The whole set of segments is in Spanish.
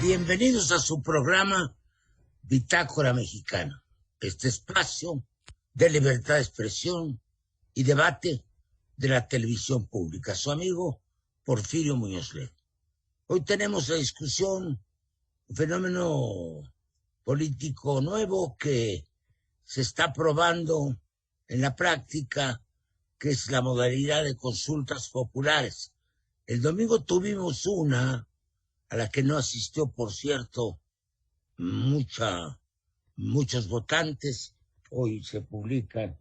Bienvenidos a su programa Bitácora Mexicana, este espacio de libertad de expresión y debate de la televisión pública. Su amigo Porfirio Muñoz Ledo. Hoy tenemos la discusión, un fenómeno político nuevo que se está probando en la práctica, que es la modalidad de consultas populares. El domingo tuvimos una, a la que no asistió, por cierto, muchos votantes. Hoy se publican,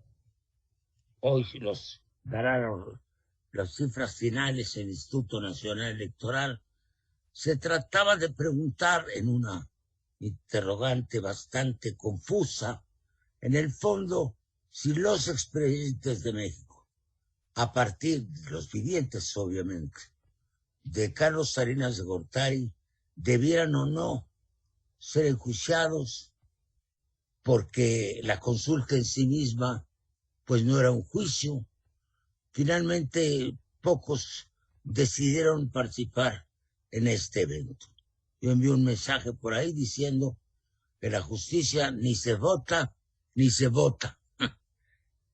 hoy los darán las cifras finales el Instituto Nacional Electoral. Se trataba de preguntar en una interrogante bastante confusa, en el fondo, si los expresidentes de México, a partir de los vivientes, obviamente, de Carlos Salinas de Gortari, debieran o no ser enjuiciados, porque la consulta en sí misma pues no era un juicio. Finalmente pocos decidieron participar en este evento. Yo envié un mensaje por ahí diciendo que la justicia ni se vota ni se vota,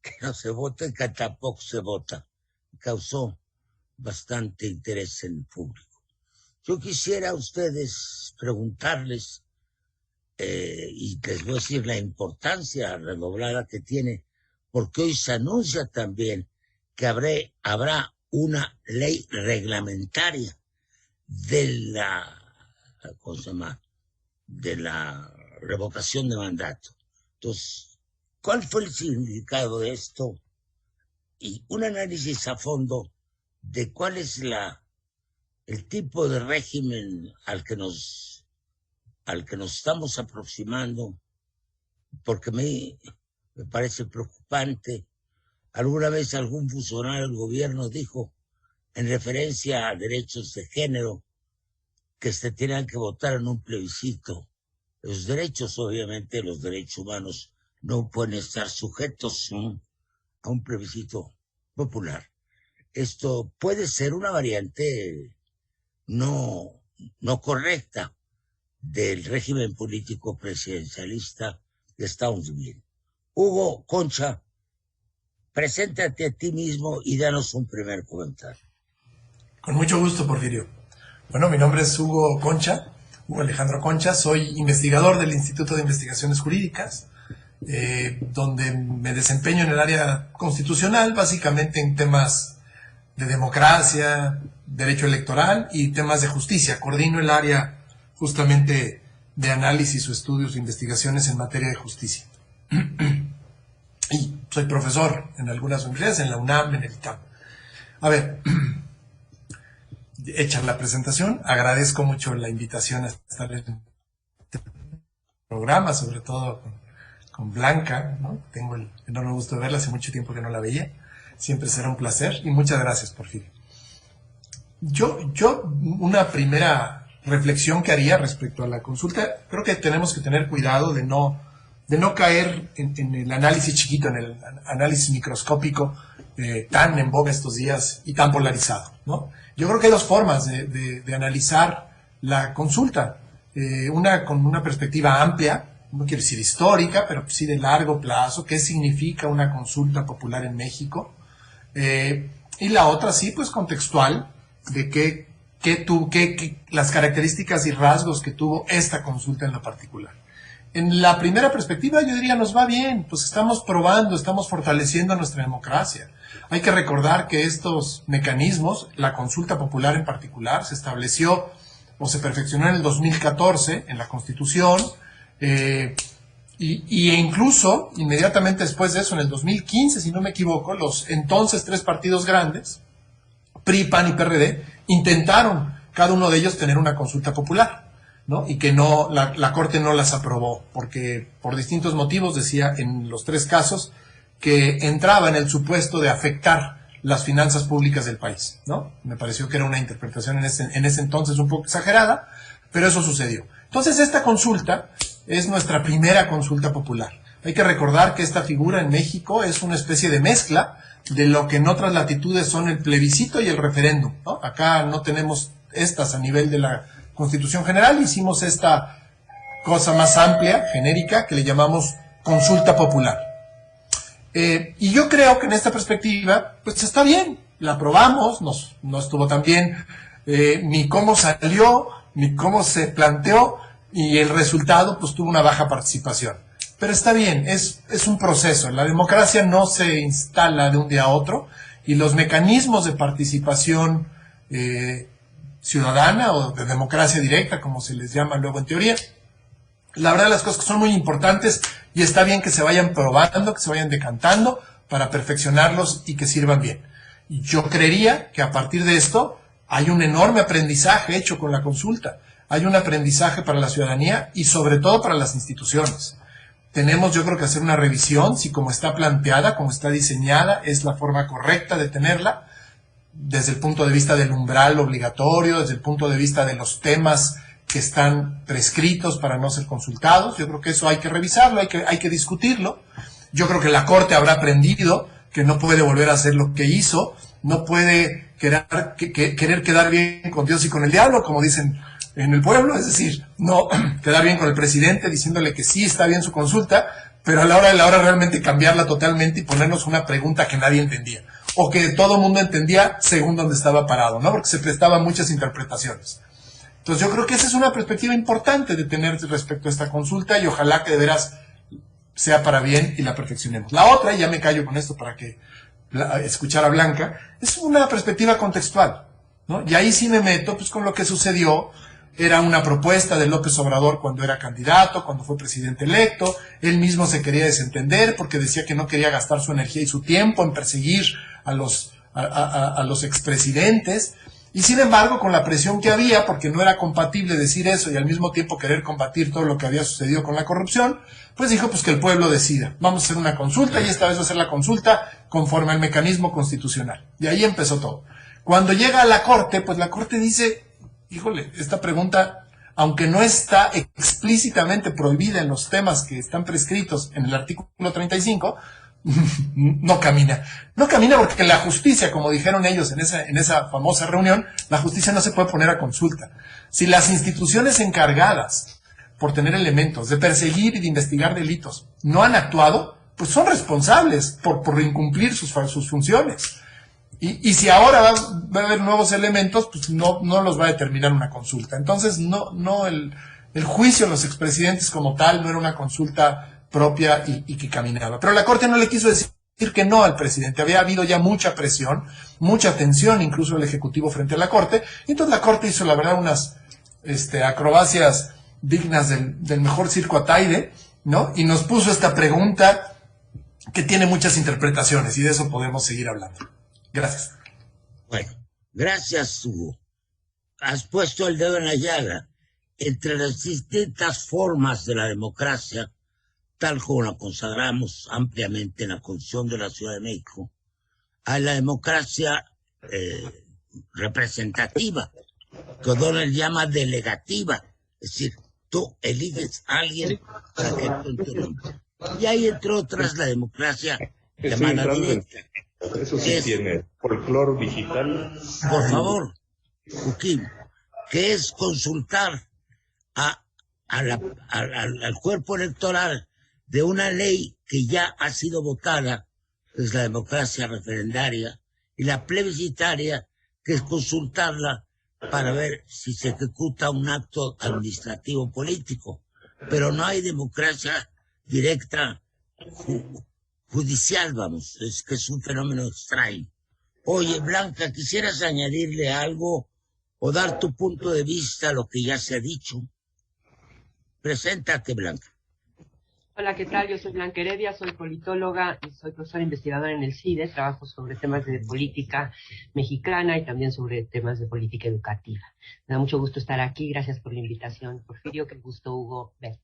que no se vota y que tampoco se vota. Causó bastante interés en el público. Yo quisiera a ustedes preguntarles, y les voy a decir la importancia redoblada que tiene, porque hoy se anuncia también que habrá una ley reglamentaria de ¿cómo se llama?, de la revocación de mandato. Entonces, ¿cuál fue el significado de esto? Y un análisis a fondo de cuál es el tipo de régimen al que nos estamos aproximando, porque me parece preocupante. Alguna vez algún funcionario del gobierno dijo, en referencia a derechos de género, que se tenían que votar en un plebiscito. Los derechos, obviamente, los derechos humanos no pueden estar sujetos a un plebiscito popular. Esto puede ser una variante no correcta del régimen político presidencialista que estamos viviendo. Hugo Concha, preséntate a ti mismo y danos un primer comentario. Con mucho gusto, Porfirio. Bueno, mi nombre es Hugo Concha, Hugo Alejandro Concha, soy investigador del Instituto de Investigaciones Jurídicas, donde me desempeño en el área constitucional, básicamente en temas de democracia, derecho electoral y temas de justicia. Coordino el área justamente de análisis o estudios e investigaciones en materia de justicia. Y soy profesor en algunas universidades, en la UNAM, en el ITAM. A ver, hecha la presentación, agradezco mucho la invitación a estar en este programa, sobre todo con Blanca, ¿no? Tengo el enorme gusto de verla, hace mucho tiempo que no la veía. Siempre será un placer y muchas gracias, Porfirio. Yo una primera reflexión que haría respecto a la consulta, creo que tenemos que tener cuidado de no caer en el análisis chiquito, en el análisis microscópico tan en boga estos días y tan polarizado, ¿no? Yo creo que hay dos formas de analizar la consulta. Una con una perspectiva amplia, no quiero decir histórica, pero sí de largo plazo, qué significa una consulta popular en México. Y la otra sí, pues contextual, de las características y rasgos que tuvo esta consulta en lo particular. En la primera perspectiva yo diría nos va bien, pues estamos probando, estamos fortaleciendo nuestra democracia. Hay que recordar que estos mecanismos, la consulta popular en particular, se estableció o se perfeccionó en el 2014 en la Constitución, y incluso inmediatamente después de eso, en el 2015, si no me equivoco, los entonces tres partidos grandes, PRI, PAN y PRD, intentaron cada uno de ellos tener una consulta popular, ¿no? Y que la Corte no las aprobó, porque por distintos motivos, decía en los tres casos, que entraba en el supuesto de afectar las finanzas públicas del país, ¿no? Me pareció que era una interpretación en ese entonces un poco exagerada, pero eso sucedió. Entonces esta consulta es nuestra primera consulta popular. Hay que recordar que esta figura en México es una especie de mezcla de lo que en otras latitudes son el plebiscito y el referéndum, ¿no? Acá no tenemos estas a nivel de Constitución General, hicimos esta cosa más amplia, genérica, que le llamamos consulta popular. Y yo creo que en esta perspectiva, pues está bien, la aprobamos, no estuvo tan bien ni cómo salió, ni cómo se planteó, y el resultado pues tuvo una baja participación. Pero está bien, es un proceso, la democracia no se instala de un día a otro, y los mecanismos de participación ciudadana o de democracia directa, como se les llama luego en teoría, la verdad las cosas son muy importantes y está bien que se vayan probando, que se vayan decantando para perfeccionarlos y que sirvan bien. Y yo creería que a partir de esto hay un enorme aprendizaje hecho con la consulta. Hay un aprendizaje para la ciudadanía y sobre todo para las instituciones. Tenemos, yo creo, que hacer una revisión si como está planteada, como está diseñada, es la forma correcta de tenerla, desde el punto de vista del umbral obligatorio, desde el punto de vista de los temas que están prescritos para no ser consultados. Yo creo que eso hay que revisarlo, hay que discutirlo. Yo creo que la Corte habrá aprendido que no puede volver a hacer lo que hizo, no puede querer quedar bien con Dios y con el diablo, como dicen en el pueblo, es decir, no quedar bien con el presidente diciéndole que sí está bien su consulta, pero a la hora de la hora realmente cambiarla totalmente y ponernos una pregunta que nadie entendía, o que todo el mundo entendía según donde estaba parado, ¿no? Porque se prestaba muchas interpretaciones. Entonces yo creo que esa es una perspectiva importante de tener respecto a esta consulta y ojalá que de veras sea para bien y la perfeccionemos. La otra, y ya me callo con esto para que escuchar a Blanca, es una perspectiva contextual, ¿no? Y ahí sí me meto pues con lo que sucedió. Era una propuesta de López Obrador cuando era candidato, cuando fue presidente electo. Él mismo se quería desentender porque decía que no quería gastar su energía y su tiempo en perseguir a los expresidentes. Y sin embargo, con la presión que había, porque no era compatible decir eso y al mismo tiempo querer combatir todo lo que había sucedido con la corrupción, pues dijo pues que el pueblo decida. Vamos a hacer una consulta y esta vez va a ser la consulta conforme al mecanismo constitucional. Y ahí empezó todo. Cuando llega a la Corte, pues la Corte dice, híjole, esta pregunta, aunque no está explícitamente prohibida en los temas que están prescritos en el artículo 35, no camina. No camina porque la justicia, como dijeron ellos en esa famosa reunión, la justicia no se puede poner a consulta. Si las instituciones encargadas por tener elementos de perseguir y de investigar delitos no han actuado, pues son responsables por incumplir sus funciones. Y si ahora va a haber nuevos elementos, pues no los va a determinar una consulta. Entonces, el juicio de los expresidentes como tal no era una consulta propia y que caminaba. Pero la Corte no le quiso decir que no al presidente. Había habido ya mucha presión, mucha tensión, incluso el Ejecutivo frente a la Corte. Y entonces la Corte hizo, la verdad, unas acrobacias dignas del mejor circo Ataide, ¿no? Y nos puso esta pregunta que tiene muchas interpretaciones y de eso podemos seguir hablando. Gracias. Bueno, gracias, Hugo. Has puesto el dedo en la llaga. Entre las distintas formas de la democracia, tal como la consagramos ampliamente en la Constitución de la Ciudad de México, hay la democracia representativa, que O'Donnell llama delegativa, es decir, tú eliges a alguien para que actúe en tu nombre. Y hay, entre otras, la democracia llamada directa. Eso sí tiene folclore digital. Por favor, Joaquín, que es consultar al cuerpo electoral de una ley que ya ha sido votada, que es la democracia referendaria, y la plebiscitaria, que es consultarla para ver si se ejecuta un acto administrativo político. Pero no hay democracia directa judicial, vamos, es que es un fenómeno extraño. Oye, Blanca, ¿quisieras añadirle algo o dar tu punto de vista a lo que ya se ha dicho? Preséntate, Blanca. Hola, ¿qué tal? Yo soy Blanca Heredia, soy politóloga y soy profesora investigadora en el CIDE. Trabajo sobre temas de política mexicana y también sobre temas de política educativa. Me da mucho gusto estar aquí. Gracias por la invitación, Porfirio. Qué gusto, Hugo, verte.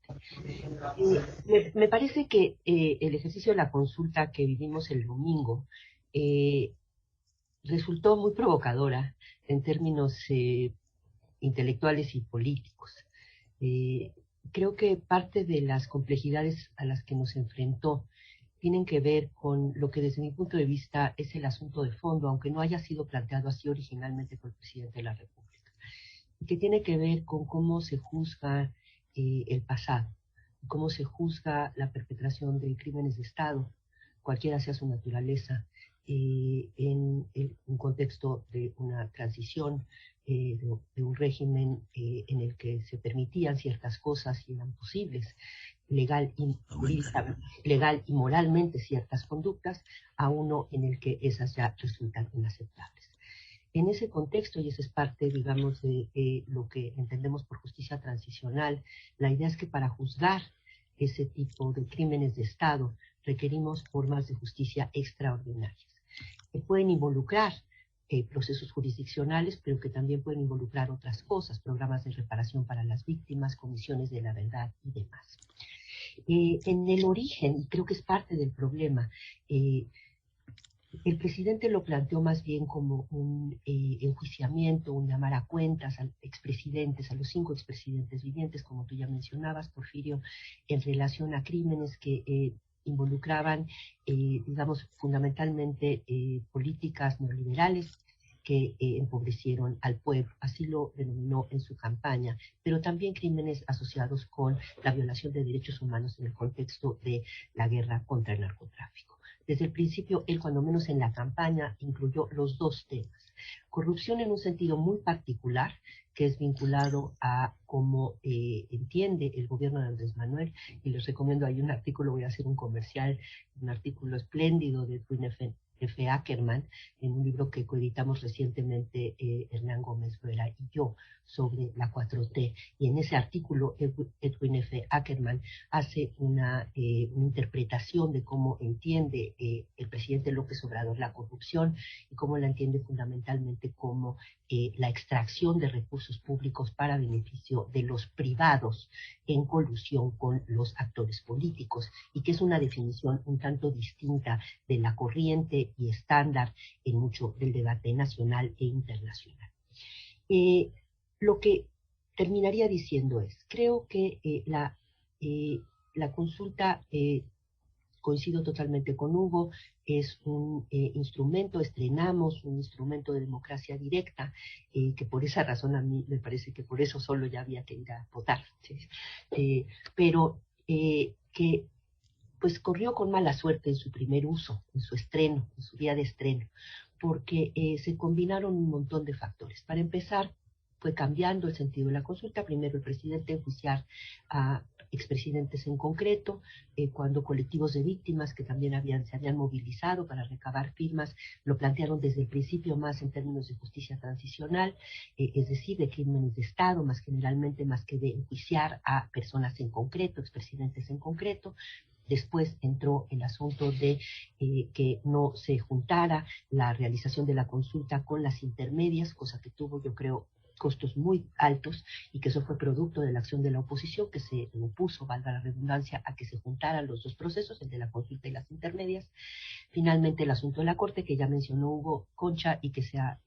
Me parece que el ejercicio de la consulta que vivimos el domingo resultó muy provocadora en términos intelectuales y políticos. Creo que parte de las complejidades a las que nos enfrentó tienen que ver con lo que desde mi punto de vista es el asunto de fondo, aunque no haya sido planteado así originalmente por el presidente de la República. que tiene que ver con cómo se juzga el pasado, cómo se juzga la perpetración de crímenes de Estado, cualquiera sea su naturaleza, en un contexto de una transición, de un régimen en el que se permitían ciertas cosas y eran posibles, legal y moralmente ciertas conductas, a uno en el que esas ya resultan inaceptables. En ese contexto, y esa es parte, digamos, de lo que entendemos por justicia transicional, la idea es que para juzgar ese tipo de crímenes de Estado requerimos formas de justicia extraordinarias, que pueden involucrar procesos jurisdiccionales, pero que también pueden involucrar otras cosas, programas de reparación para las víctimas, comisiones de la verdad y demás. En el origen, y creo que es parte del problema, el presidente lo planteó más bien como un enjuiciamiento, un llamar a cuentas a expresidentes, a los 5 expresidentes vivientes, como tú ya mencionabas, Porfirio, en relación a crímenes que involucraban, digamos, fundamentalmente políticas neoliberales que empobrecieron al pueblo, así lo denominó en su campaña, pero también crímenes asociados con la violación de derechos humanos en el contexto de la guerra contra el narcotráfico. Desde el principio, él, cuando menos en la campaña, incluyó los dos temas. Corrupción en un sentido muy particular, que es vinculado a cómo entiende el gobierno de Andrés Manuel, y les recomiendo, hay un artículo, voy a hacer un comercial, un artículo espléndido de Edwin F. Ackerman, en un libro que coeditamos recientemente Hernán Gómez Rueda y yo, sobre la 4T, y en ese artículo Edwin F. Ackerman hace una interpretación de cómo entiende el presidente López Obrador la corrupción y cómo la entiende fundamentalmente como la extracción de recursos públicos para beneficio de los privados en colusión con los actores políticos, y que es una definición un tanto distinta de la corriente y estándar en mucho del debate nacional e internacional. Lo que terminaría diciendo es, creo que la consulta, coincido totalmente con Hugo, es un instrumento, estrenamos un instrumento de democracia directa, que por esa razón a mí me parece que por eso solo ya había que ir a votar, ¿sí? Pero que pues corrió con mala suerte en su primer uso, en su estreno, en su día de estreno, porque se combinaron un montón de factores. Para empezar, fue cambiando el sentido de la consulta. Primero el presidente enjuiciar a expresidentes en concreto, cuando colectivos de víctimas que también se habían movilizado para recabar firmas, lo plantearon desde el principio más en términos de justicia transicional, es decir, de crímenes de Estado, más generalmente, más que de enjuiciar a personas en concreto, expresidentes en concreto. Después entró el asunto de que no se juntara la realización de la consulta con las intermedias, cosa que tuvo, yo creo, costos muy altos, y que eso fue producto de la acción de la oposición, que se opuso, valga la redundancia, a que se juntaran los dos procesos, el de la consulta y las intermedias. Finalmente el asunto de la Corte, que ya mencionó Hugo Concha y que se ha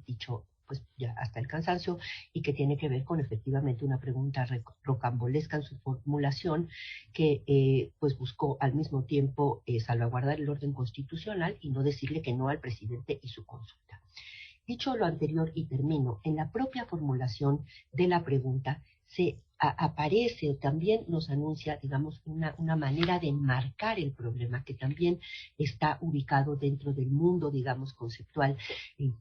dicho pues ya hasta el cansancio, y que tiene que ver con efectivamente una pregunta rocambolesca en su formulación, que pues buscó al mismo tiempo salvaguardar el orden constitucional y no decirle que no al presidente y su consulta. Dicho lo anterior, y termino, en la propia formulación de la pregunta se aparece o también nos anuncia, digamos, una manera de enmarcar el problema que también está ubicado dentro del mundo, digamos, conceptual y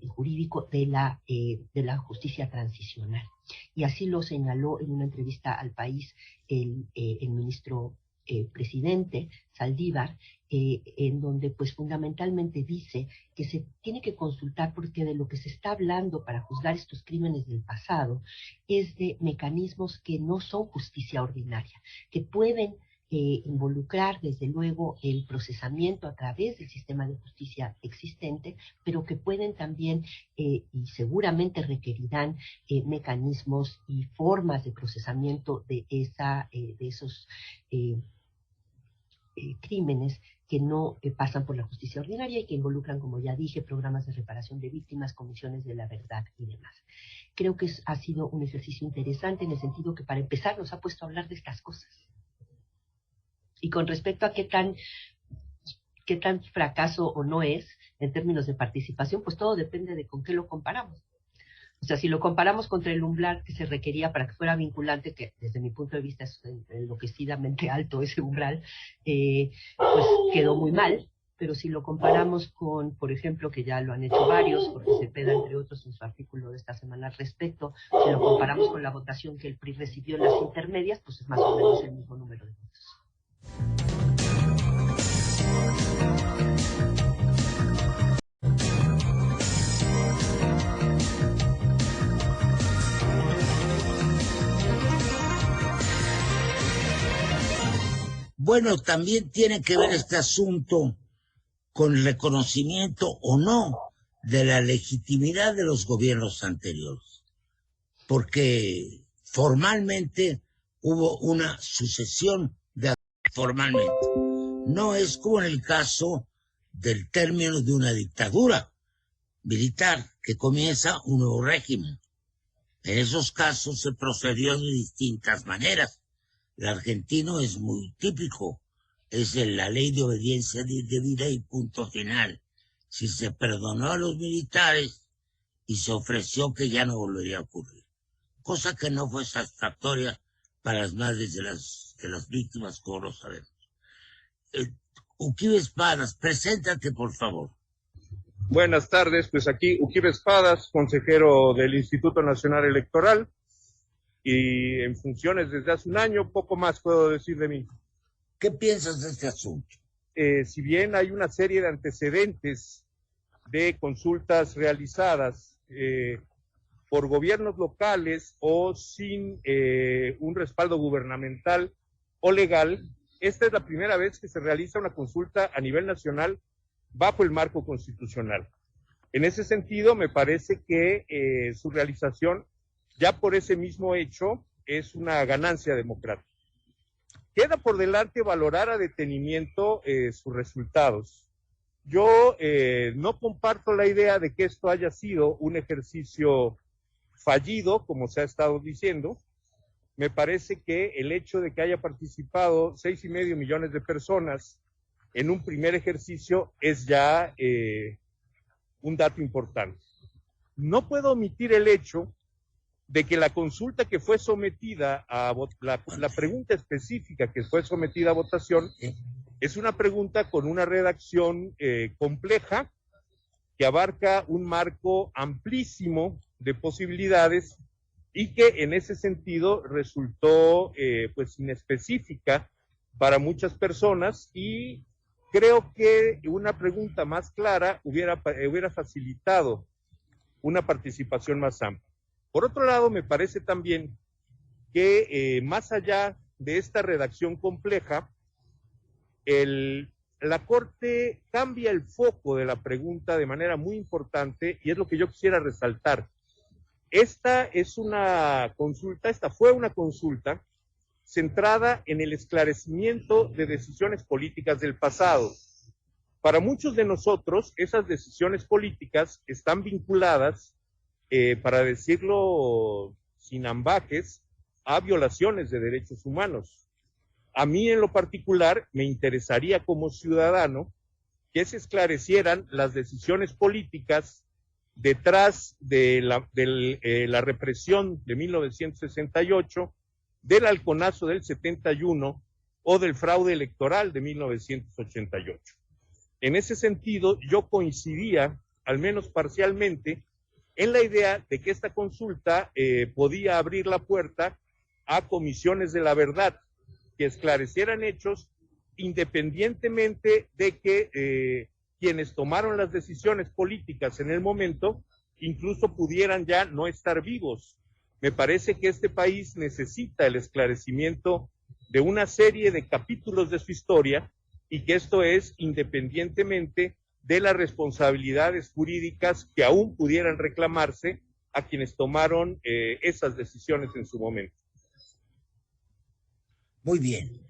jurídico de la justicia transicional. Y así lo señaló en una entrevista al País el ministro presidente Saldívar, en donde pues fundamentalmente dice que se tiene que consultar, porque de lo que se está hablando para juzgar estos crímenes del pasado es de mecanismos que no son justicia ordinaria, que pueden involucrar desde luego el procesamiento a través del sistema de justicia existente, pero que pueden también y seguramente requerirán mecanismos y formas de procesamiento de esos crímenes que no pasan por la justicia ordinaria y que involucran, como ya dije, programas de reparación de víctimas, comisiones de la verdad y demás. Creo que ha sido un ejercicio interesante en el sentido que, para empezar, nos ha puesto a hablar de estas cosas. Y con respecto a qué tan fracaso o no es en términos de participación, pues todo depende de con qué lo comparamos. O sea, si lo comparamos contra el umbral que se requería para que fuera vinculante, que desde mi punto de vista es enloquecidamente alto ese umbral, pues quedó muy mal. Pero si lo comparamos con, por ejemplo, que ya lo han hecho varios, Jorge Cepeda, entre otros, en su artículo de esta semana al respecto, si lo comparamos con la votación que el PRI recibió en las intermedias, pues es más o menos el mismo número de votos. Bueno, también tiene que ver este asunto con el reconocimiento o no de la legitimidad de los gobiernos anteriores, porque formalmente hubo una sucesión de formalmente. No es como en el caso del término de una dictadura militar que comienza un nuevo régimen. En esos casos se procedió de distintas maneras. El argentino es muy típico. Es la ley de obediencia debida y punto final. Si se perdonó a los militares y se ofreció que ya no volvería a ocurrir. Cosa que no fue satisfactoria para las madres de las víctimas, como lo sabemos. Uquibe Espadas, preséntate, por favor. Buenas tardes, pues aquí Uquibe Espadas, consejero del Instituto Nacional Electoral, y en funciones desde hace un año. Poco más puedo decir de mí. ¿Qué piensas de este asunto? Si bien hay una serie de antecedentes de consultas realizadas por gobiernos locales o sin un respaldo gubernamental o legal, esta es la primera vez que se realiza una consulta a nivel nacional bajo el marco constitucional. En ese sentido, me parece que su realización, ya por ese mismo hecho, es una ganancia democrática. Queda por delante valorar a detenimiento sus resultados. Yo no comparto la idea de que esto haya sido un ejercicio fallido, como se ha estado diciendo. Me parece que el hecho de que haya participado 6,5 millones de personas en un primer ejercicio es ya un dato importante. No puedo omitir el hecho de que la consulta que fue sometida a la pregunta específica que fue sometida a votación es una pregunta con una redacción compleja que abarca un marco amplísimo de posibilidades y que en ese sentido resultó pues inespecífica para muchas personas, y creo que una pregunta más clara hubiera facilitado una participación más amplia. Por otro lado, me parece también que más allá de esta redacción compleja, la Corte cambia el foco de la pregunta de manera muy importante, y es lo que yo quisiera resaltar. Esta fue una consulta centrada en el esclarecimiento de decisiones políticas del pasado. Para muchos de nosotros, esas decisiones políticas están vinculadas, para decirlo sin ambajes, a violaciones de derechos humanos. A mí en lo particular me interesaría como ciudadano que se esclarecieran las decisiones políticas detrás de la represión de 1968, del halconazo del 71 o del fraude electoral de 1988. En ese sentido, yo coincidía, al menos parcialmente, en la idea de que esta consulta podía abrir la puerta a comisiones de la verdad que esclarecieran hechos, independientemente de que quienes tomaron las decisiones políticas en el momento incluso pudieran ya no estar vivos. Me parece que este país necesita el esclarecimiento de una serie de capítulos de su historia, y que esto es independientemente de las responsabilidades jurídicas que aún pudieran reclamarse a quienes tomaron esas decisiones en su momento. Muy bien.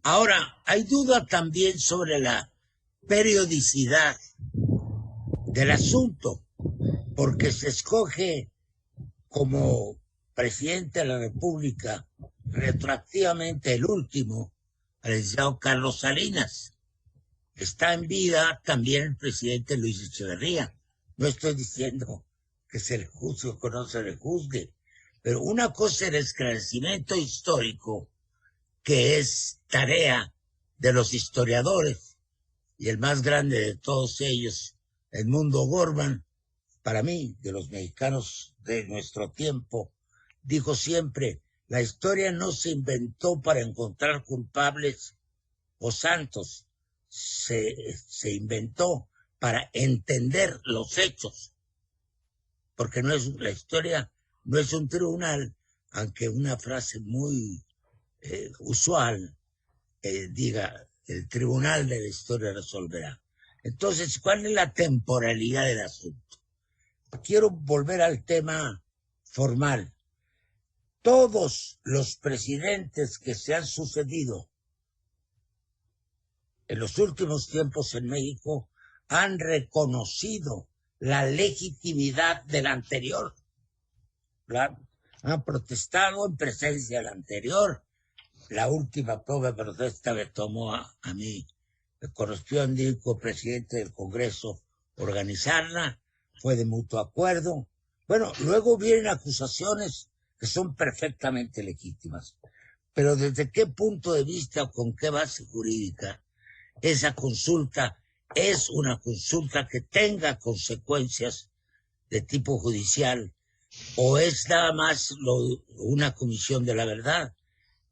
Ahora, hay duda también sobre la periodicidad del asunto, porque se escoge como presidente de la República retroactivamente el último, el licenciado Carlos Salinas. Está en vida también el presidente Luis Echeverría. No estoy diciendo que se le juzgue o que no se le juzgue. Pero una cosa es el esclarecimiento histórico, que es tarea de los historiadores, y el más grande de todos ellos, Edmundo Gorman, para mí, de los mexicanos de nuestro tiempo, dijo siempre: la historia no se inventó para encontrar culpables o santos, se inventó para entender los hechos, porque no es la historia, no es un tribunal, aunque una frase muy usual diga: el tribunal de la historia resolverá. Entonces, ¿cuál es la temporalidad del asunto? Quiero volver al tema formal. Todos los presidentes que se han sucedido en los últimos tiempos en México han reconocido la legitimidad del anterior. Han protestado en presencia del anterior. La última prueba de protesta me tomó a mí, me correspondió como presidente del Congreso organizarla, fue de mutuo acuerdo. Bueno, luego vienen acusaciones que son perfectamente legítimas, pero ¿desde qué punto de vista o con qué base jurídica esa consulta es una consulta que tenga consecuencias de tipo judicial, o es nada más una comisión de la verdad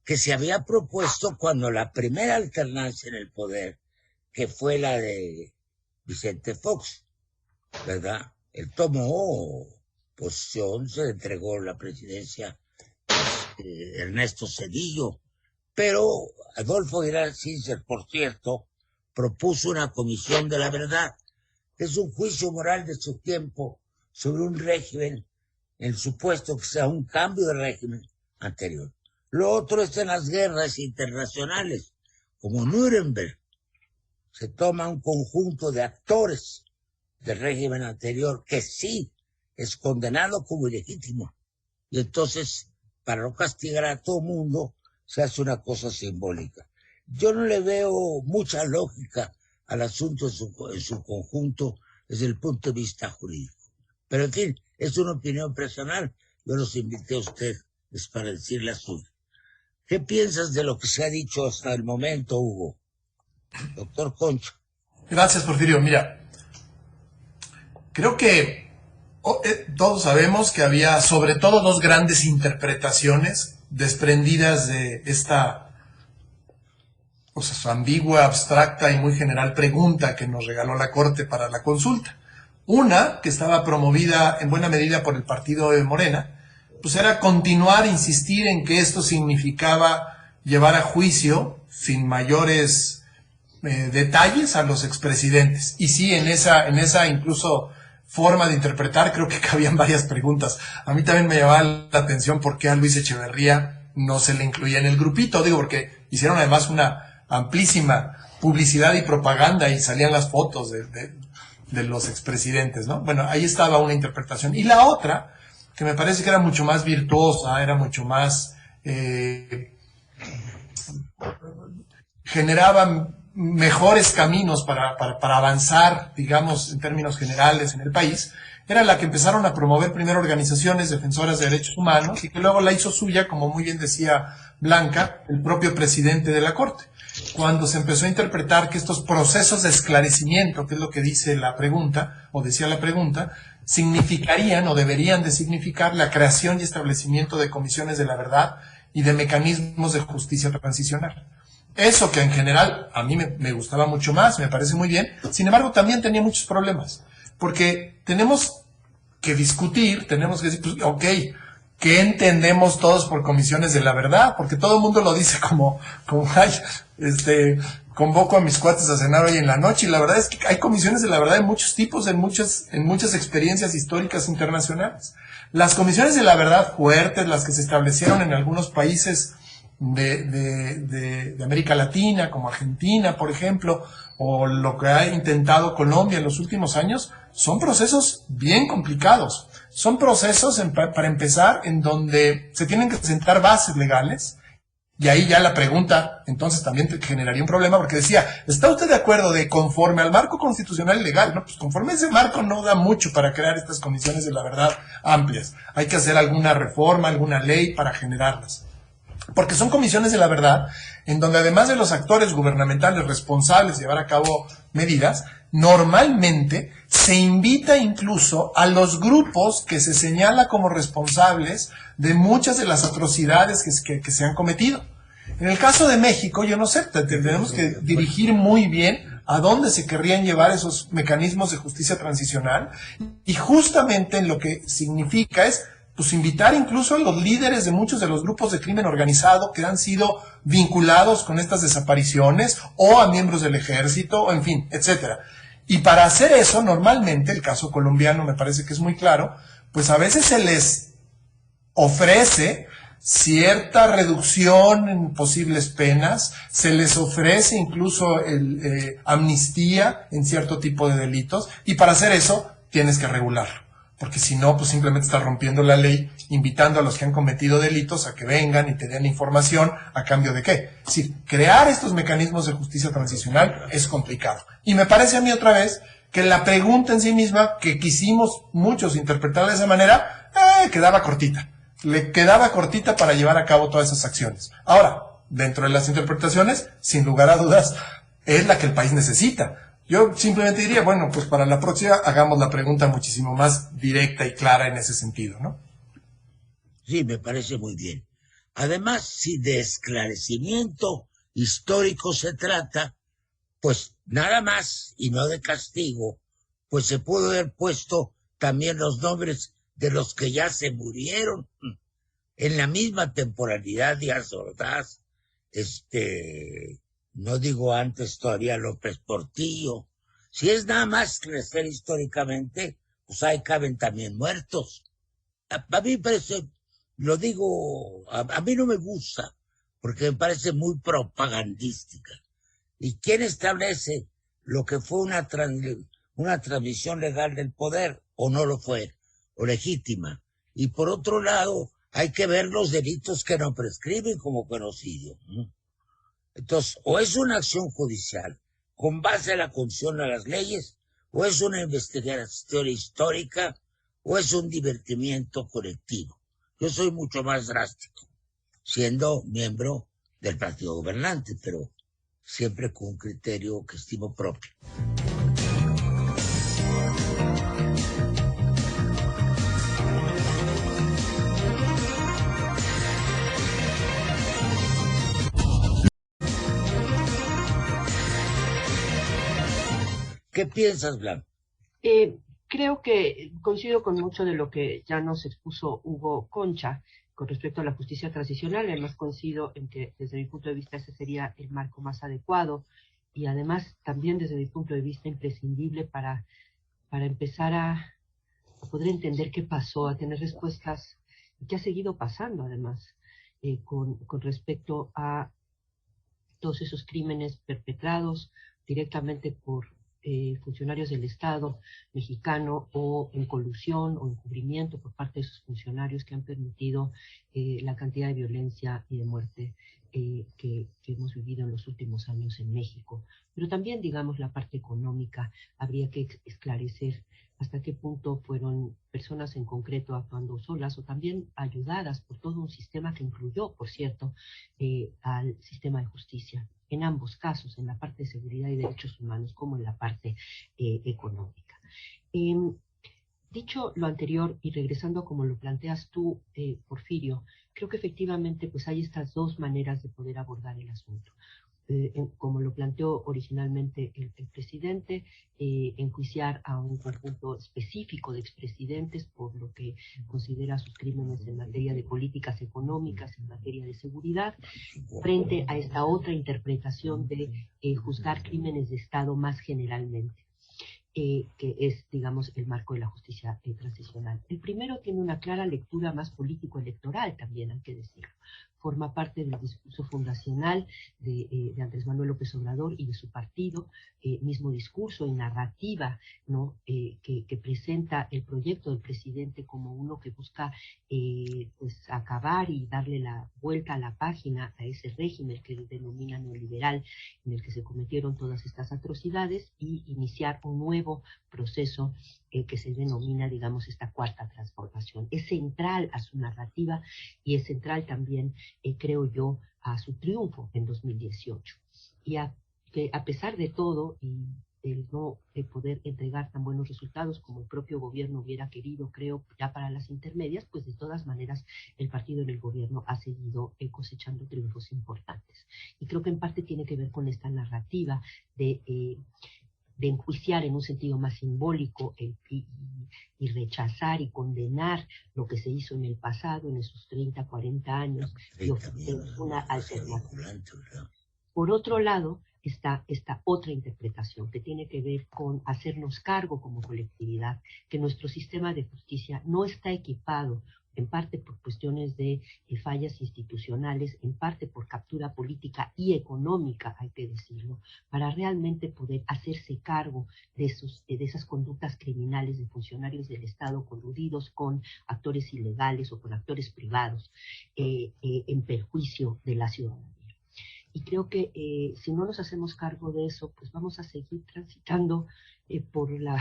que se había propuesto cuando la primera alternancia en el poder, que fue la de Vicente Fox, ¿verdad? Él tomó posición, se le entregó la presidencia Ernesto Zedillo, pero Adolfo Aguilar Sincer, por cierto, propuso una comisión de la verdad. Es un juicio moral de su tiempo sobre un régimen, en el supuesto que sea un cambio de régimen anterior. Lo otro es en las guerras internacionales, como Nuremberg. Se toma un conjunto de actores del régimen anterior que sí es condenado como ilegítimo. Y entonces, para no castigar a todo mundo, se hace una cosa simbólica. Yo no le veo mucha lógica al asunto en su conjunto desde el punto de vista jurídico. Pero en fin, es una opinión personal. Yo los invité a ustedes para decir la suya. ¿Qué piensas de lo que se ha dicho hasta el momento, Hugo? Doctor Concha. Gracias, Porfirio. Mira, creo que todos sabemos que había sobre todo dos grandes interpretaciones desprendidas de esta ambigua, abstracta y muy general pregunta que nos regaló la Corte para la consulta. Una, que estaba promovida en buena medida por el partido de Morena, pues era continuar, insistir en que esto significaba llevar a juicio sin mayores detalles a los expresidentes. Y sí, en esa incluso forma de interpretar, creo que cabían varias preguntas. A mí también me llamaba la atención por qué a Luis Echeverría no se le incluía en el grupito, digo, porque hicieron además una amplísima publicidad y propaganda y salían las fotos de los expresidentes, ¿no? Bueno, ahí estaba una interpretación. Y la otra, que me parece que era mucho más virtuosa, era mucho más... generaba mejores caminos para avanzar, digamos, en términos generales en el país, era la que empezaron a promover primero organizaciones defensoras de derechos humanos y que luego la hizo suya, como muy bien decía Blanca, el propio presidente de la Corte. Cuando se empezó a interpretar que estos procesos de esclarecimiento, que es lo que dice la pregunta, o decía la pregunta, significarían o deberían de significar la creación y establecimiento de comisiones de la verdad y de mecanismos de justicia transicional. Eso que en general a mí me gustaba mucho más, me parece muy bien, sin embargo también tenía muchos problemas, porque tenemos que discutir, tenemos que decir, pues, ok, ¿qué entendemos todos por comisiones de la verdad? Porque todo el mundo lo dice como ay, convoco a mis cuates a cenar hoy en la noche, y la verdad es que hay comisiones de la verdad de muchos tipos, en muchas experiencias históricas internacionales. Las comisiones de la verdad fuertes, las que se establecieron en algunos países de América Latina, como Argentina, por ejemplo, o lo que ha intentado Colombia en los últimos años, son procesos bien complicados. Son procesos, para empezar, en donde se tienen que sentar bases legales Y ahí ya la pregunta, entonces también te generaría un problema, porque decía, ¿está usted de acuerdo de conforme al marco constitucional y legal? No, pues conforme ese marco no da mucho para crear estas comisiones de la verdad amplias. Hay que hacer alguna reforma, alguna ley para generarlas. Porque son comisiones de la verdad, en donde además de los actores gubernamentales responsables de llevar a cabo medidas, normalmente se invita incluso a los grupos que se señala como responsables de muchas de las atrocidades que se han cometido. En el caso de México, yo no sé, tenemos que dirigir muy bien a dónde se querrían llevar esos mecanismos de justicia transicional, y justamente en lo que significa es pues invitar incluso a los líderes de muchos de los grupos de crimen organizado que han sido vinculados con estas desapariciones, o a miembros del ejército, o en fin, etcétera. Y para hacer eso, normalmente, el caso colombiano me parece que es muy claro, pues a veces se les ofrece cierta reducción en posibles penas, se les ofrece incluso amnistía en cierto tipo de delitos, y para hacer eso tienes que regularlo, porque si no, pues simplemente estás rompiendo la ley, invitando a los que han cometido delitos a que vengan y te den información, ¿a cambio de qué? Es decir, crear estos mecanismos de justicia transicional es complicado. Y me parece a mí otra vez que la pregunta en sí misma, que quisimos muchos interpretar de esa manera, quedaba cortita. Le quedaba cortita para llevar a cabo todas esas acciones. Ahora, dentro de las interpretaciones, sin lugar a dudas, es la que el país necesita. Yo simplemente diría, bueno, pues para la próxima hagamos la pregunta muchísimo más directa y clara en ese sentido, ¿no? Sí, me parece muy bien. Además, si de esclarecimiento histórico se trata, pues nada más y no de castigo, pues se pudo haber puesto también los nombres de los que ya se murieron en la misma temporalidad. Díaz Ordaz, no digo antes todavía López Portillo. Si es nada más crecer históricamente, pues ahí caben también muertos. A mí me parece, lo digo, a mí no me gusta, porque me parece muy propagandística. ¿Y quién establece lo que fue una transmisión legal del poder, o no lo fue, o legítima? Y por otro lado, hay que ver los delitos que no prescriben como genocidio. Entonces, o es una acción judicial con base a la concesión a las leyes, o es una investigación histórica, o es un divertimiento colectivo. Yo soy mucho más drástico, siendo miembro del partido gobernante, pero siempre con un criterio que estimo propio. ¿Qué piensas, Blanca? Creo que coincido con mucho de lo que ya nos expuso Hugo Concha con respecto a la justicia transicional. Además coincido en que desde mi punto de vista ese sería el marco más adecuado, y además también desde mi punto de vista imprescindible para empezar a poder entender qué pasó, a tener respuestas, y qué ha seguido pasando además con respecto a todos esos crímenes perpetrados directamente por funcionarios del Estado mexicano, o en colusión o encubrimiento por parte de esos funcionarios, que han permitido la cantidad de violencia y de muerte que hemos vivido en los últimos años en México. Pero también, digamos, la parte económica, habría que esclarecer hasta qué punto fueron personas en concreto actuando solas, o también ayudadas por todo un sistema que incluyó, por cierto, al sistema de justicia, en ambos casos, en la parte de seguridad y derechos humanos como en la parte económica. Dicho lo anterior, y regresando como lo planteas tú, Porfirio, creo que efectivamente pues hay estas dos maneras de poder abordar el asunto. Como lo planteó originalmente el presidente, enjuiciar a un conjunto específico de expresidentes por lo que considera sus crímenes en materia de políticas económicas, en materia de seguridad, frente a esta otra interpretación de juzgar crímenes de Estado más generalmente. Que es, digamos, el marco de la justicia transicional. El primero tiene una clara lectura más político-electoral también, hay que decirlo, forma parte del discurso fundacional de Andrés Manuel López Obrador y de su partido, mismo discurso y narrativa, ¿no? Que presenta el proyecto del presidente como uno que busca pues acabar y darle la vuelta a la página a ese régimen que él denomina neoliberal, en el que se cometieron todas estas atrocidades, y iniciar un nuevo proceso que se denomina, digamos, esta cuarta transformación. Es central a su narrativa y es central también, creo yo, a su triunfo en 2018. Y que a pesar de todo, y el no poder entregar tan buenos resultados como el propio gobierno hubiera querido, creo, ya para las intermedias, pues de todas maneras el partido en el gobierno ha seguido cosechando triunfos importantes. Y creo que en parte tiene que ver con esta narrativa de enjuiciar en un sentido más simbólico y rechazar y condenar lo que se hizo en el pasado, en esos 30, 40 años, y ofrecer una alternativa. Por otro lado, está esta otra interpretación que tiene que ver con hacernos cargo como colectividad, que nuestro sistema de justicia no está equipado, en parte por cuestiones de fallas institucionales, en parte por captura política y económica, hay que decirlo, para realmente poder hacerse cargo de esas conductas criminales de funcionarios del Estado coludidos con actores ilegales o con actores privados en perjuicio de la ciudadanía. Y creo que si no nos hacemos cargo de eso, pues vamos a seguir transitando por la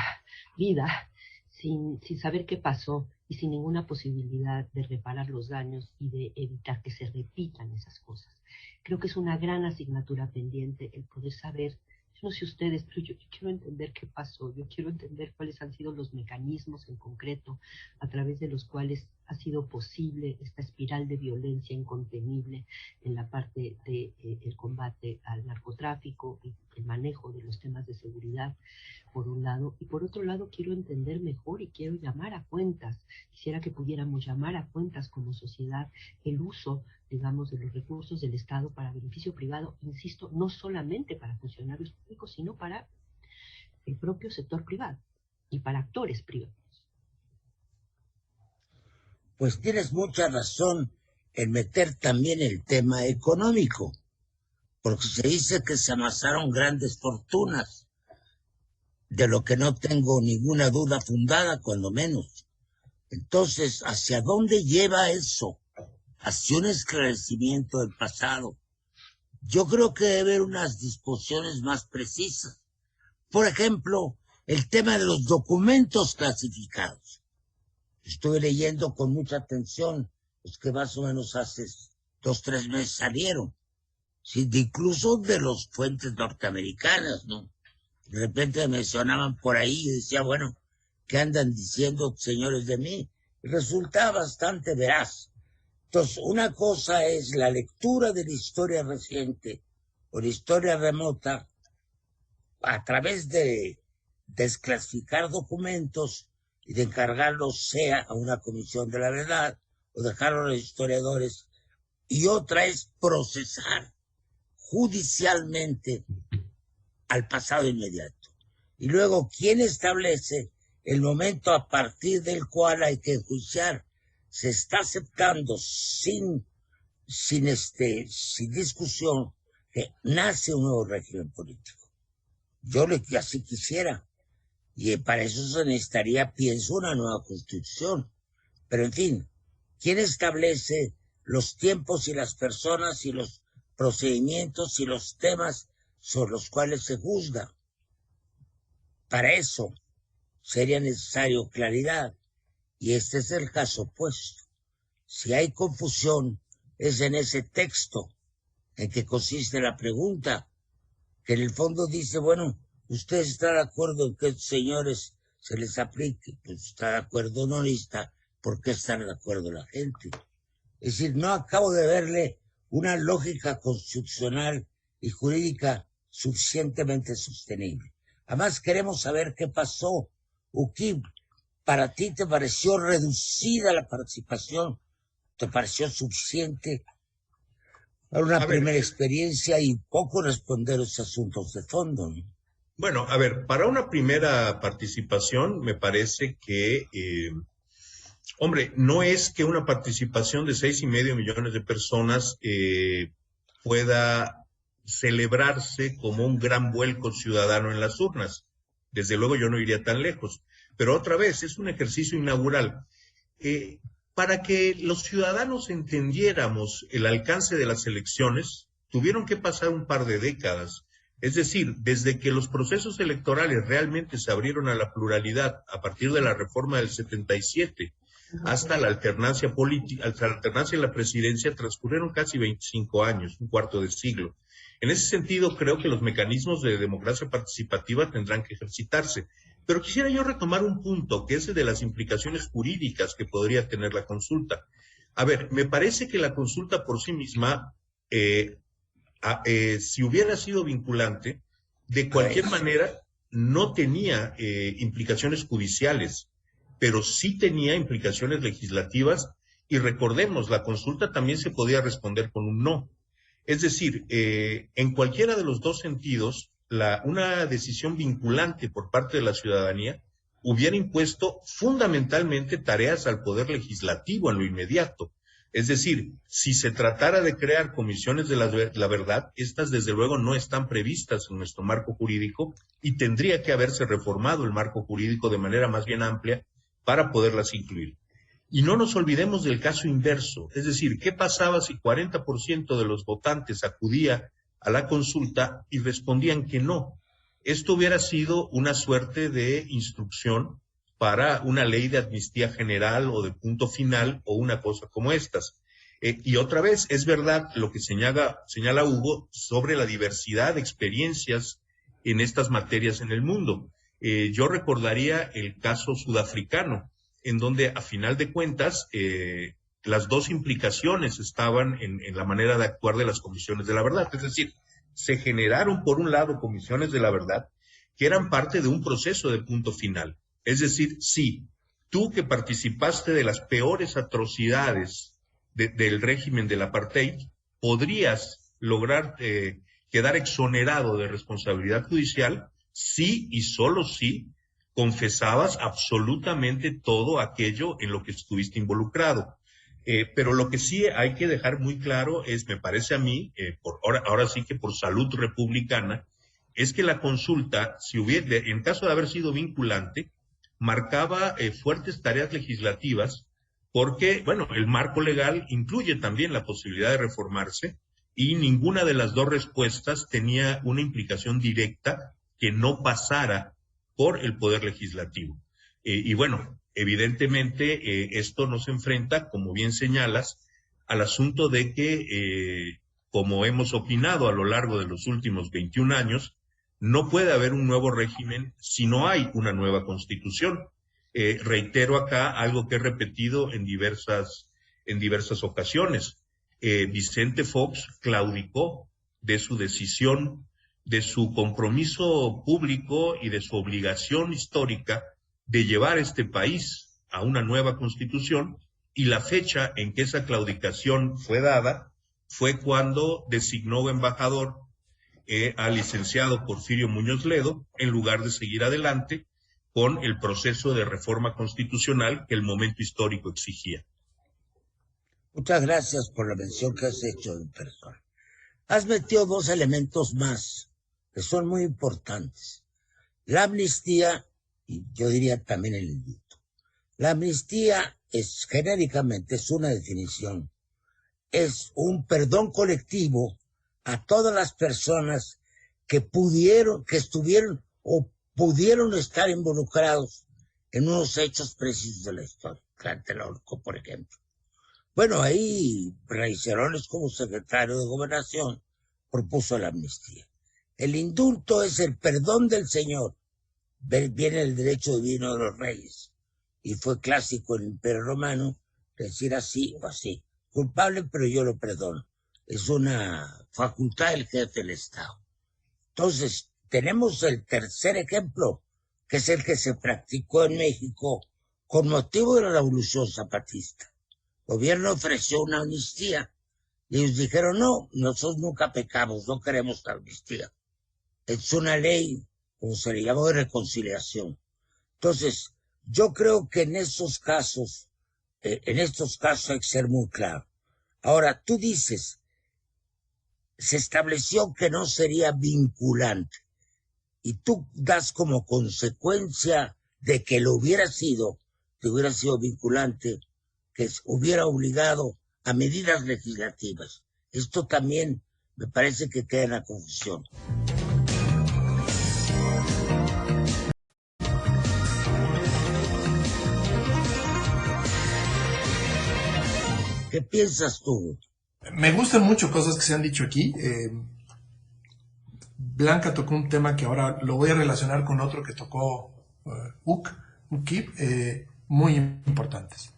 vida sin saber qué pasó y sin ninguna posibilidad de reparar los daños y de evitar que se repitan esas cosas. Creo que es una gran asignatura pendiente el poder saber, yo no sé ustedes, pero yo quiero entender qué pasó, yo quiero entender cuáles han sido los mecanismos en concreto a través de los cuales ha sido posible esta espiral de violencia incontenible en la parte del combate al narcotráfico y el manejo de los temas de seguridad, por un lado, y por otro lado quiero entender mejor y quiero llamar a cuentas, quisiera que pudiéramos llamar a cuentas como sociedad el uso, digamos, de los recursos del Estado para beneficio privado, insisto, no solamente para funcionarios públicos, sino para el propio sector privado y para actores privados. Pues tienes mucha razón en meter también el tema económico, porque se dice que se amasaron grandes fortunas, de lo que no tengo ninguna duda fundada, cuando menos. Entonces, ¿hacia dónde lleva eso? Hacia un esclarecimiento del pasado. Yo creo que debe haber unas disposiciones más precisas. Por ejemplo, el tema de los documentos clasificados. Estuve leyendo con mucha atención los que más o menos hace 2, 3 meses salieron, ¿sí? Incluso de las fuentes norteamericanas, ¿no? De repente mencionaban por ahí y decía, bueno, ¿qué andan diciendo señores de mí? Y resulta bastante veraz. Entonces, una cosa es la lectura de la historia reciente o la historia remota a través de desclasificar documentos y de encargarlos sea a una comisión de la verdad o dejarlo a los historiadores, y otra es procesar judicialmente al pasado inmediato. Y luego, ¿quién establece el momento a partir del cual hay que enjuiciar? Se está aceptando sin discusión que nace un nuevo régimen político. Yo así quisiera. Y para eso se necesitaría, pienso, una nueva constitución. Pero en fin, ¿quién establece los tiempos y las personas y los procedimientos y los temas sobre los cuales se juzga? Para eso sería necesario claridad. Y este es el caso opuesto. Si hay confusión, es en ese texto en que consiste la pregunta, que en el fondo dice, bueno, ¿usted está de acuerdo en que a estos señores se les aplique? Pues está de acuerdo, no necesita por qué estar de acuerdo la gente. Es decir, no acabo de verle una lógica constitucional y jurídica suficientemente sostenible. Además, queremos saber qué pasó. Uquib, ¿para ti te pareció reducida la participación? ¿Te pareció suficiente para una primera experiencia y poco responder los asuntos de fondo, ¿no? Bueno, a ver, para una primera participación me parece que Hombre, no es que una participación de 6,5 millones de personas pueda celebrarse como un gran vuelco ciudadano en las urnas. Desde luego yo no iría tan lejos. Pero otra vez, es un ejercicio inaugural. Para que los ciudadanos entendiéramos el alcance de las elecciones, tuvieron que pasar un par de décadas. Es decir, desde que los procesos electorales realmente se abrieron a la pluralidad a partir de la reforma del 77, hasta la alternancia política, hasta la alternancia en la presidencia, transcurrieron casi 25 años, un cuarto de siglo. En ese sentido, creo que los mecanismos de democracia participativa tendrán que ejercitarse. Pero quisiera yo retomar un punto, que es el de las implicaciones jurídicas que podría tener la consulta. A ver, me parece que la consulta por sí misma, si hubiera sido vinculante, de cualquier manera no tenía implicaciones judiciales, pero sí tenía implicaciones legislativas, y recordemos, la consulta también se podía responder con un no. Es decir, en cualquiera de los dos sentidos, una decisión vinculante por parte de la ciudadanía hubiera impuesto fundamentalmente tareas al Poder Legislativo en lo inmediato. Es decir, si se tratara de crear comisiones de la verdad, estas desde luego no están previstas en nuestro marco jurídico y tendría que haberse reformado el marco jurídico de manera más bien amplia para poderlas incluir. Y no nos olvidemos del caso inverso, es decir, ¿qué pasaba si 40% de los votantes acudía a la consulta y respondían que no? Esto hubiera sido una suerte de instrucción para una ley de amnistía general o de punto final o una cosa como estas. Y otra vez, es verdad lo que señala Hugo sobre la diversidad de experiencias en estas materias en el mundo. Yo recordaría el caso sudafricano, en donde a final de cuentas las dos implicaciones estaban en la manera de actuar de las comisiones de la verdad. Es decir, se generaron por un lado comisiones de la verdad que eran parte de un proceso de punto final. Es decir, sí, tú que participaste de las peores atrocidades del régimen del apartheid, podrías lograr quedar exonerado de responsabilidad judicial si y solo si confesabas absolutamente todo aquello en lo que estuviste involucrado. Pero lo que sí hay que dejar muy claro es, me parece a mí, ahora sí que por salud republicana, es que la consulta, en caso de haber sido vinculante, marcaba fuertes tareas legislativas porque, bueno, el marco legal incluye también la posibilidad de reformarse y ninguna de las dos respuestas tenía una implicación directa que no pasara por el Poder Legislativo. Y bueno, evidentemente esto nos enfrenta, como bien señalas, al asunto de que, como hemos opinado a lo largo de los últimos 21 años, no puede haber un nuevo régimen si no hay una nueva constitución. Reitero acá algo que he repetido en diversas ocasiones. Vicente Fox claudicó de su decisión, de su compromiso público y de su obligación histórica de llevar este país a una nueva constitución, y la fecha en que esa claudicación fue dada fue cuando designó embajador al licenciado Porfirio Muñoz Ledo, en lugar de seguir adelante con el proceso de reforma constitucional que el momento histórico exigía. Muchas gracias por la mención que has hecho en persona. Has metido dos elementos más que son muy importantes. La amnistía, y yo diría también el indulto. La amnistía genéricamente es una definición, es un perdón colectivo a todas las personas que estuvieron o pudieron estar involucrados en unos hechos precisos de la historia. Tlatelolco, por ejemplo. Bueno, ahí Reicerones, como secretario de Gobernación, propuso la amnistía. El indulto es el perdón del Señor. Viene el derecho divino de los reyes. Y fue clásico en el Imperio Romano decir así o así. Culpable, pero yo lo perdono. Es una facultad del jefe del Estado. Entonces, tenemos el tercer ejemplo, que es el que se practicó en México con motivo de la Revolución Zapatista. El gobierno ofreció una amnistía y ellos dijeron, no, nosotros nunca pecamos, no queremos la amnistía. Es una ley, como se le llamó, de reconciliación. Entonces, yo creo que en esos casos en estos casos hay que ser muy claro. Ahora, tú dices, se estableció que no sería vinculante, y tú das como consecuencia de que lo hubiera sido, que hubiera sido vinculante, que hubiera obligado a medidas legislativas. Esto también me parece que queda en la confusión. ¿Qué piensas tú? Me gustan mucho cosas que se han dicho aquí. Blanca tocó un tema que ahora lo voy a relacionar con otro que tocó Ukip, muy importantes.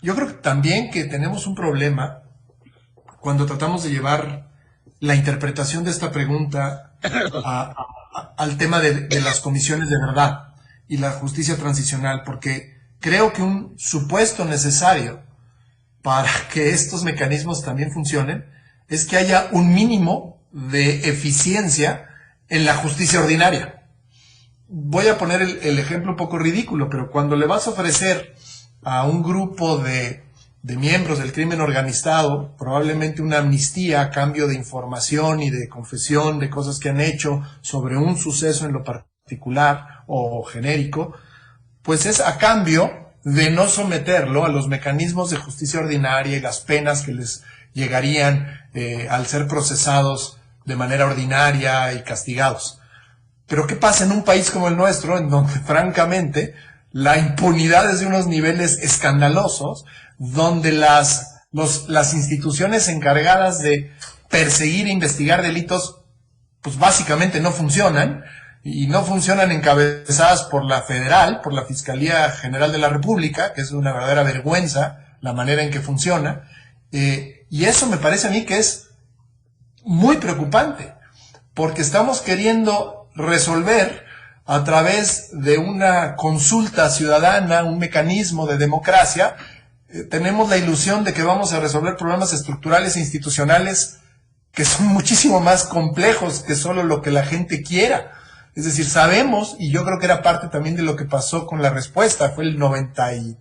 Yo creo que también que tenemos un problema cuando tratamos de llevar la interpretación de esta pregunta al tema de las comisiones de verdad y la justicia transicional, porque creo que un supuesto necesario para que estos mecanismos también funcionen es que haya un mínimo de eficiencia en la justicia ordinaria. Voy a poner el ejemplo un poco ridículo, pero cuando le vas a ofrecer a un grupo de miembros del crimen organizado probablemente una amnistía a cambio de información y de confesión de cosas que han hecho sobre un suceso en lo particular o genérico, pues es a cambio de no someterlo a los mecanismos de justicia ordinaria y las penas que les llegarían al ser procesados de manera ordinaria y castigados. Pero ¿qué pasa en un país como el nuestro, en donde francamente la impunidad es de unos niveles escandalosos, donde las instituciones encargadas de perseguir e investigar delitos pues básicamente no funcionan, y no funcionan encabezadas por la federal, por la Fiscalía General de la República, que es una verdadera vergüenza la manera en que funciona, y eso me parece a mí que es muy preocupante, porque estamos queriendo resolver a través de una consulta ciudadana, un mecanismo de democracia, tenemos la ilusión de que vamos a resolver problemas estructurales e institucionales que son muchísimo más complejos que solo lo que la gente quiera. Es decir, sabemos, y yo creo que era parte también de lo que pasó con la respuesta, fue el 90 y...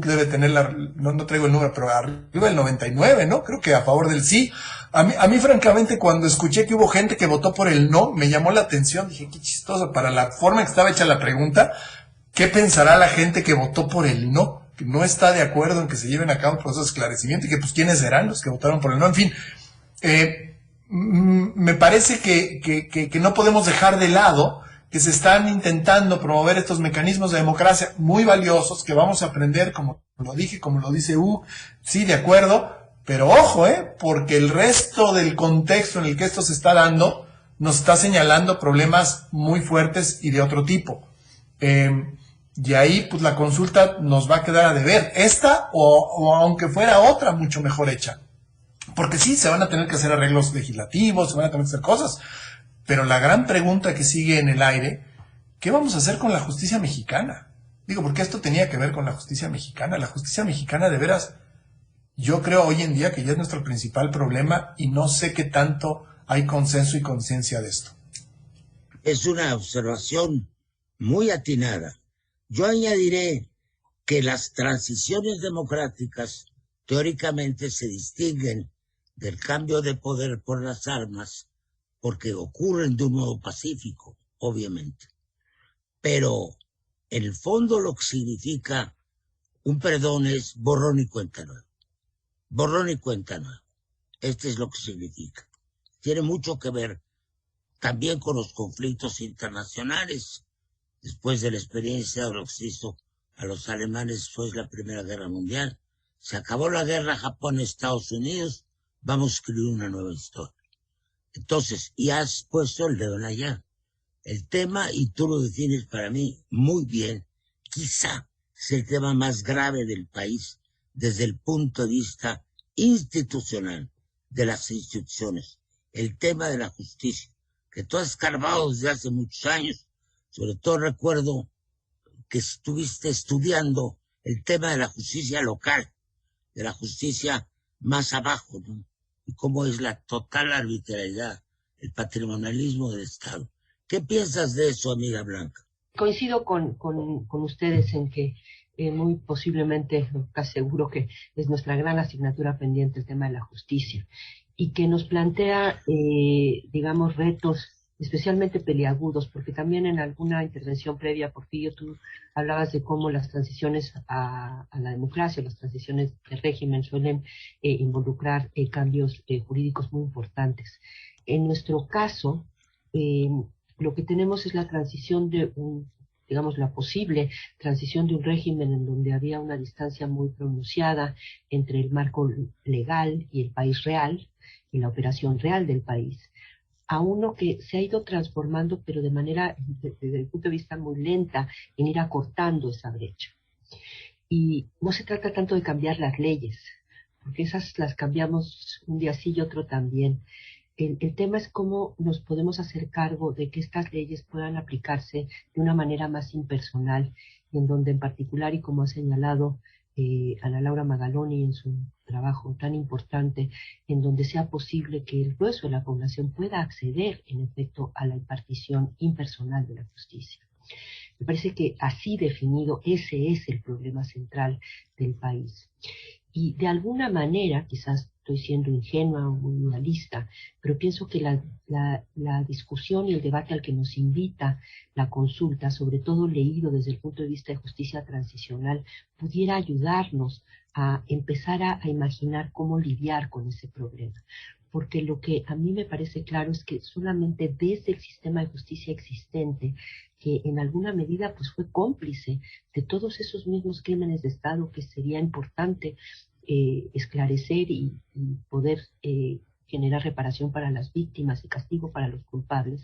debe tener no traigo el número, pero arriba del 99, ¿no? Creo que a favor del sí. A mí francamente, cuando escuché que hubo gente que votó por el no, me llamó la atención. Dije, qué chistoso, para la forma en que estaba hecha la pregunta, ¿qué pensará la gente que votó por el no? Que no está de acuerdo en que se lleven a cabo procesos de esclarecimiento, y que pues quiénes serán los que votaron por el no. En fin, me parece que no podemos dejar de lado que se están intentando promover estos mecanismos de democracia muy valiosos, que vamos a aprender, como lo dije, como lo dice sí, de acuerdo, pero ojo, porque el resto del contexto en el que esto se está dando nos está señalando problemas muy fuertes y de otro tipo. Y ahí, pues la consulta nos va a quedar a deber, esta o aunque fuera otra mucho mejor hecha. Porque sí, se van a tener que hacer arreglos legislativos, se van a tener que hacer cosas, pero la gran pregunta que sigue en el aire, ¿qué vamos a hacer con la justicia mexicana? Digo, porque esto tenía que ver con la justicia mexicana. La justicia mexicana, de veras, yo creo hoy en día que ya es nuestro principal problema, y no sé qué tanto hay consenso y conciencia de esto. Es una observación muy atinada. Yo añadiré que las transiciones democráticas teóricamente se distinguen del cambio de poder por las armas, porque ocurren de un modo pacífico, obviamente. Pero en el fondo lo que significa un perdón es borrón y cuenta nueva. Borrón y cuenta nueva. Este es lo que significa. Tiene mucho que ver también con los conflictos internacionales. Después de la experiencia de lo que se hizo a los alemanes después de la Primera Guerra Mundial, se acabó la guerra Japón-Estados Unidos, vamos a escribir una nueva historia. Entonces, y has puesto el dedo en la llaga. El tema, y tú lo defines para mí muy bien, quizá es el tema más grave del país desde el punto de vista institucional de las instituciones. El tema de la justicia, que tú has escarbado desde hace muchos años. Sobre todo recuerdo que estuviste estudiando el tema de la justicia local, de la justicia más abajo, ¿no? Y cómo es la total arbitrariedad, el patrimonialismo del Estado. ¿Qué piensas de eso, amiga Blanca? Coincido con ustedes en que muy posiblemente, casi seguro que es nuestra gran asignatura pendiente, el tema de la justicia, y que nos plantea, digamos, retos especialmente peliagudos, porque también en alguna intervención previa, Porfirio, tú hablabas de cómo las transiciones a la democracia, las transiciones de régimen suelen involucrar cambios jurídicos muy importantes. En nuestro caso, lo que tenemos es la transición de digamos, la posible transición de un régimen en donde había una distancia muy pronunciada entre el marco legal y el país real, y la operación real del país, a uno que se ha ido transformando, pero de manera, desde el punto de vista muy lenta, en ir acortando esa brecha. Y no se trata tanto de cambiar las leyes, porque esas las cambiamos un día sí y otro también. El tema es cómo nos podemos hacer cargo de que estas leyes puedan aplicarse de una manera más impersonal, y en donde en particular, y como ha señalado Ana Laura Magaloni en su trabajo tan importante, en donde sea posible que el grueso de la población pueda acceder, en efecto, a la impartición impersonal de la justicia. Me parece que así definido, ese es el problema central del país. Y de alguna manera, quizás estoy siendo ingenua o muy idealista, pero pienso que la discusión y el debate al que nos invita la consulta, sobre todo leído desde el punto de vista de justicia transicional, pudiera ayudarnos a empezar a imaginar cómo lidiar con ese problema. Porque lo que a mí me parece claro es que solamente desde el sistema de justicia existente, que en alguna medida pues fue cómplice de todos esos mismos crímenes de Estado que sería importante esclarecer y poder generar reparación para las víctimas y castigo para los culpables,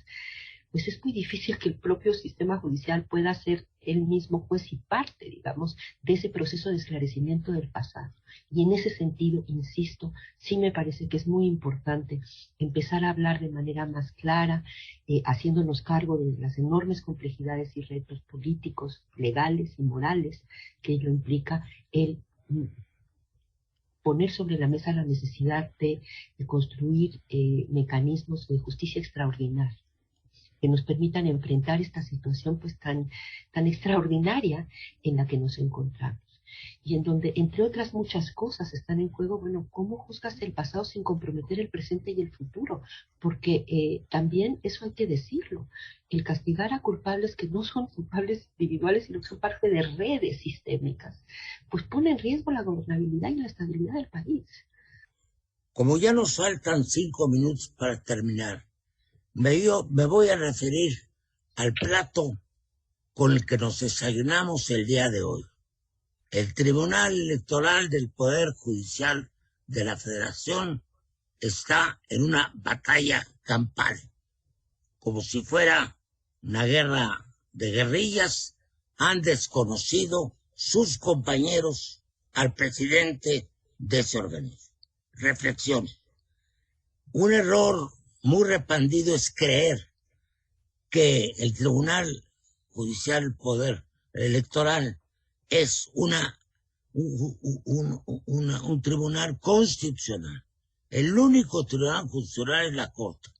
pues es muy difícil que el propio sistema judicial pueda ser él mismo juez y parte, digamos, de ese proceso de esclarecimiento del pasado. Y en ese sentido, insisto, sí me parece que es muy importante empezar a hablar de manera más clara, haciéndonos cargo de las enormes complejidades y retos políticos, legales y morales que ello implica, el poner sobre la mesa la necesidad de construir mecanismos de justicia extraordinaria que nos permitan enfrentar esta situación pues tan extraordinaria en la que nos encontramos. Y en donde, entre otras muchas cosas, están en juego, bueno, ¿cómo juzgas el pasado sin comprometer el presente y el futuro? Porque también eso hay que decirlo. El castigar a culpables que no son culpables individuales, sino que son parte de redes sistémicas, pues pone en riesgo la gobernabilidad y la estabilidad del país. Como ya nos faltan 5 minutos para terminar, me voy a referir al plato con el que nos desayunamos el día de hoy. El Tribunal Electoral del Poder Judicial de la Federación está en una batalla campal, como si fuera una guerra de guerrillas. Han desconocido sus compañeros al presidente de ese organismo. Reflexión. Un error muy repandido es creer que el Tribunal Judicial del Poder Electoral es un tribunal constitucional. El único tribunal constitucional es la Corte.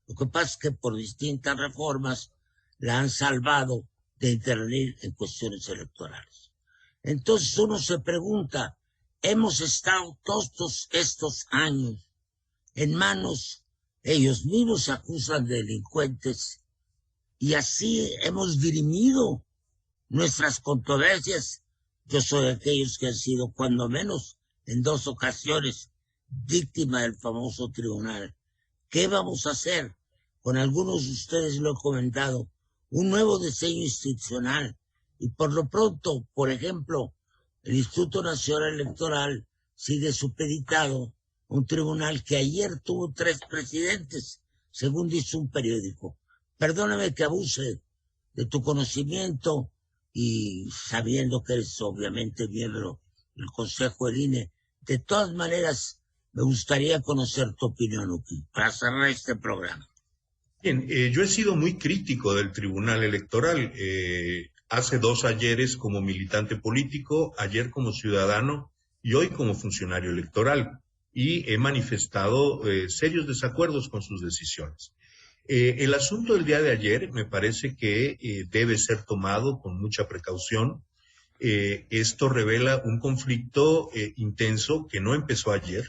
Lo que pasa es que por distintas reformas la han salvado de intervenir en cuestiones electorales. Entonces uno se pregunta, hemos estado todos estos años en manos, ellos mismos se acusan de delincuentes, y así hemos dirimido nuestras controversias. Yo soy de aquellos que han sido, cuando menos en 2 ocasiones, víctima del famoso tribunal. ¿Qué vamos a hacer? Con algunos de ustedes lo he comentado, un nuevo diseño institucional. Y por lo pronto, por ejemplo, el Instituto Nacional Electoral sigue supeditado a un tribunal que ayer tuvo 3 presidentes, según dice un periódico. Perdóname que abuse de tu conocimiento, y sabiendo que eres obviamente miembro del Consejo del INE, de todas maneras me gustaría conocer tu opinión, Uki, para cerrar este programa. Bien, yo he sido muy crítico del Tribunal Electoral, hace 2 ayeres como militante político, ayer como ciudadano y hoy como funcionario electoral, y he manifestado serios desacuerdos con sus decisiones. El asunto del día de ayer me parece que debe ser tomado con mucha precaución. esto revela un conflicto intenso que no empezó ayer,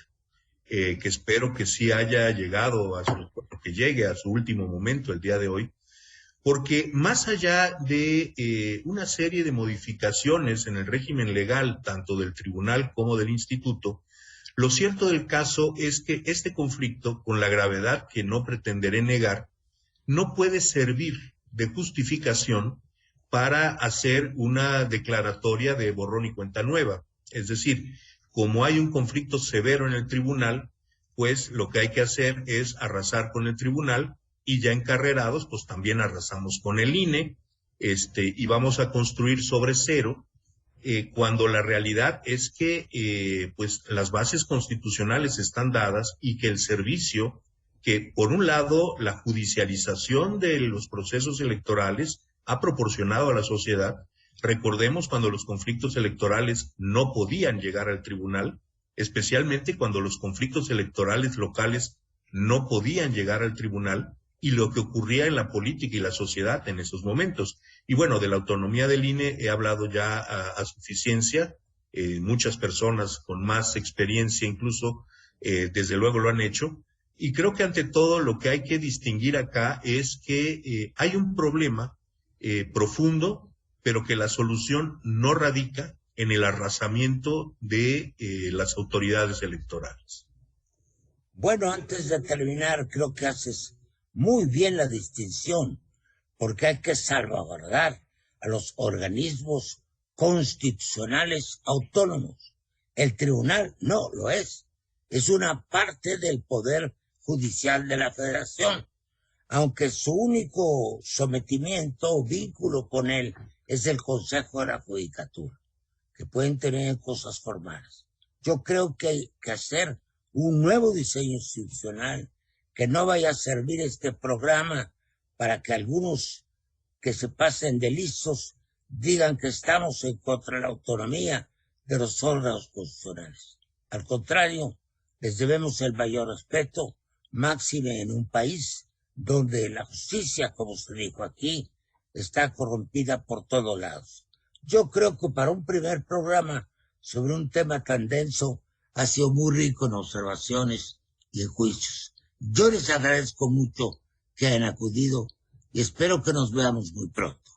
que espero que sí haya llegado que llegue a su último momento el día de hoy, porque más allá de una serie de modificaciones en el régimen legal, tanto del tribunal como del instituto, lo cierto del caso es que este conflicto, con la gravedad que no pretenderé negar, no puede servir de justificación para hacer una declaratoria de borrón y cuenta nueva. Es decir, como hay un conflicto severo en el tribunal, pues lo que hay que hacer es arrasar con el tribunal y ya encarrerados, pues también arrasamos con el INE, y vamos a construir sobre cero, cuando la realidad es que pues las bases constitucionales están dadas y que el servicio, que por un lado la judicialización de los procesos electorales ha proporcionado a la sociedad. Recordemos cuando los conflictos electorales no podían llegar al tribunal, especialmente cuando los conflictos electorales locales no podían llegar al tribunal, y lo que ocurría en la política y la sociedad en esos momentos. Y bueno, de la autonomía del INE he hablado ya a suficiencia. Muchas personas con más experiencia incluso, desde luego lo han hecho. Y creo que ante todo lo que hay que distinguir acá es que hay un problema profundo, pero que la solución no radica en el arrasamiento de las autoridades electorales. Bueno, antes de terminar, creo que haces muy bien la distinción, porque hay que salvaguardar a los organismos constitucionales autónomos. El tribunal no lo es una parte del poder judicial de la Federación, aunque su único sometimiento o vínculo con él es el Consejo de la Judicatura, que pueden tener cosas formales. Yo creo que hay que hacer un nuevo diseño institucional, que no vaya a servir este programa para que algunos que se pasen de listos digan que estamos en contra de la autonomía de los órganos constitucionales. Al contrario, les debemos el mayor respeto, máxime en un país donde la justicia, como se dijo aquí, está corrompida por todos lados. Yo creo que para un primer programa sobre un tema tan denso ha sido muy rico en observaciones y en juicios. Yo les agradezco mucho que hayan acudido y espero que nos veamos muy pronto.